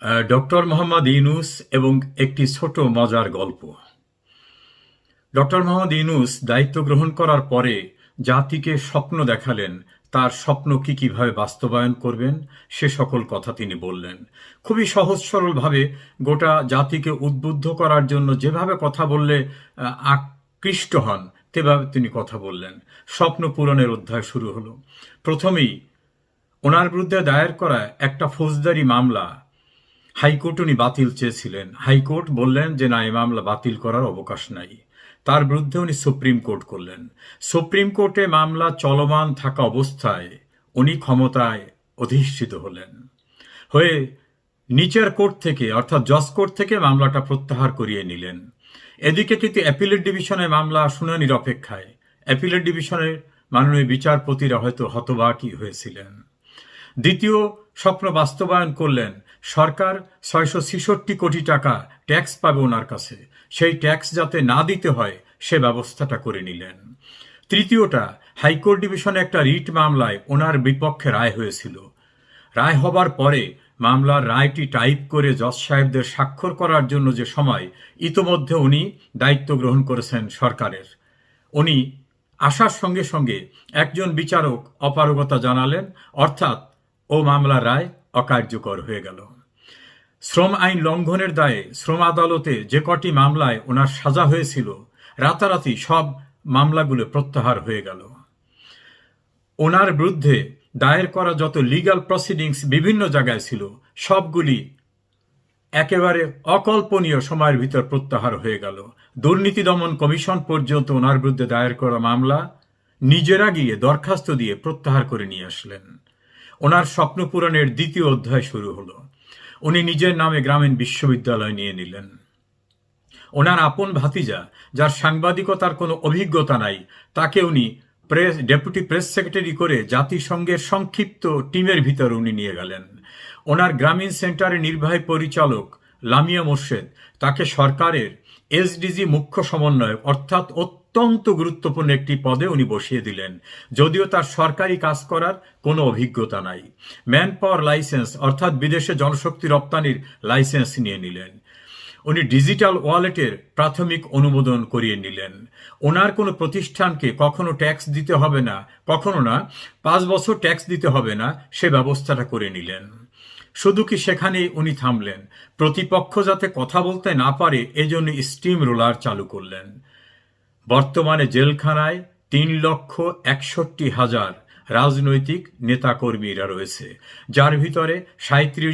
Doctor Mohammad Yunus এবং একটি ছোট মজার গল্প। ডক্টর মোহাম্মদ ইউনূস দায়িত্ব গ্রহণ করার পরে জাতিকে স্বপ্ন দেখালেন, তার স্বপ্ন কিভাবে বাস্তবায়ন করবেন সে সকল কথা তিনি বললেন। খুবই সহজ সরলভাবে গোটা জাতিকে উদ্বুদ্ধ করার জন্য যেভাবে কথা বললে আকৃষ্ট হন তেভাবে তিনি কথা বললেন। স্বপ্ন পূরণের অধ্যায় শুরু হলো। প্রথমেই ওনার বিরুদ্ধে দায়ের করা একটা ফৌজদারি মামলা হাইকোর্ট উনি বাতিল চেয়েছিলেন। হাইকোর্ট বললেন যে না, এই মামলা বাতিল করার অবকাশ নাই। তার বিরুদ্ধে উনি সুপ্রিম কোর্ট করলেন। সুপ্রিম কোর্টে মামলা চলমান থাকা অবস্থায় উনি ক্ষমতায় অধিষ্ঠিত হলেন। হয়ে নিচের কোর্ট থেকে অর্থাৎ জজ কোর্ট থেকে মামলাটা প্রত্যাহার করিয়ে নিলেন। এদিকে কিন্তু অ্যাপিলেট ডিভিশনে মামলা শুনানির অপেক্ষায়। অ্যাপিলেট ডিভিশনের মাননীয় বিচারপতিরা হয়তো হতবাকই হয়েছিলেন। দ্বিতীয় স্বপ্ন বাস্তবায়ন করলেন। সরকার 666 কোটি টাকা ট্যাক্স পাবে ওনার কাছে, সেই ট্যাক্স যাতে না দিতে হয় সে ব্যবস্থাটা করে নিলেন। তৃতীয়টা, হাইকোর্ট ডিভিশনে একটা রিট মামলায় ওনার বিপক্ষে রায় হয়েছিল। রায় হবার পরে মামলার রায়টি টাইপ করে জজ সাহেবদের স্বাক্ষর করার জন্য যে সময়, ইতোমধ্যে উনি দায়িত্ব গ্রহণ করেছেন সরকারের। উনি আসার সঙ্গে সঙ্গে একজন বিচারক অপারগতা জানালেন, অর্থাৎ ও মামলার রায় অকার্যকর হয়ে গেল। শ্রম আইন লঙ্ঘনের দায়ে শ্রম আদালতে যে কটি মামলায় ওনার সাজা হয়েছিল, রাতারাতি সব মামলাগুলো প্রত্যাহার হয়ে গেল। ওনার বিরুদ্ধে দায়ের করা যত লিগ্যাল প্রসিডিংস বিভিন্ন জায়গায় ছিল, সবগুলি একেবারে অকল্পনীয় সময়ের ভিতর প্রত্যাহার হয়ে গেল। দুর্নীতি দমন কমিশন পর্যন্ত ওনার বিরুদ্ধে দায়ের করা মামলা নিজেরা গিয়ে দরখাস্ত দিয়ে প্রত্যাহার করে নিয়ে আসলেন। ওনার স্বপ্ন পূরণের দ্বিতীয় অধ্যায় শুরু হলো। উনি নিজের নামে গ্রামীণ বিশ্ববিদ্যালয় নিয়ে নিলেন। ওনার আপন ভাতিজা, যার সাংবাদিকতার কোনো অভিজ্ঞতা নাই, তাকে উনি ডেপুটি প্রেস সেক্রেটারি করে জাতিসংঘের সংক্ষিপ্ত টিমের ভিতর উনি নিয়ে গেলেন। ওনার গ্রামীণ সেন্টারের নির্বাহী পরিচালক লামিয়া মোর্শেদ, তাকে সরকারের এসডিজি মুখ্য সমন্বয়ক অর্থাৎ অত্যন্ত গুরুত্বপূর্ণ একটি পদে উনি বসিয়ে দিলেন, যদিও তার সরকারি কাজ করার কোনো অভিজ্ঞতা নাই। ম্যান পাওয়ার লাইসেন্স অর্থাৎ বিদেশে জনশক্তি রপ্তানির লাইসেন্স নিয়ে নিলেন। উনি ডিজিটাল ওয়ালেটের প্রাথমিক অনুমোদন করিয়ে নিলেন। ওনার কোনো প্রতিষ্ঠানকে কখনো ট্যাক্স দিতে হবে না, কখনো না 5 বছর ট্যাক্স দিতে হবে না, সে ব্যবস্থাটা করে নিলেন। শুধু কি সেখানেই উনি থামলেন? প্রতিপক্ষ যাতে কথা বলতে না পারে এজন্য স্টিম রোলার চালু করলেন। বর্তমানে জেলখানায় 3,61,000 রাজনৈতিক নেতাকর্মীরা রয়েছে, যার ভিতরে 37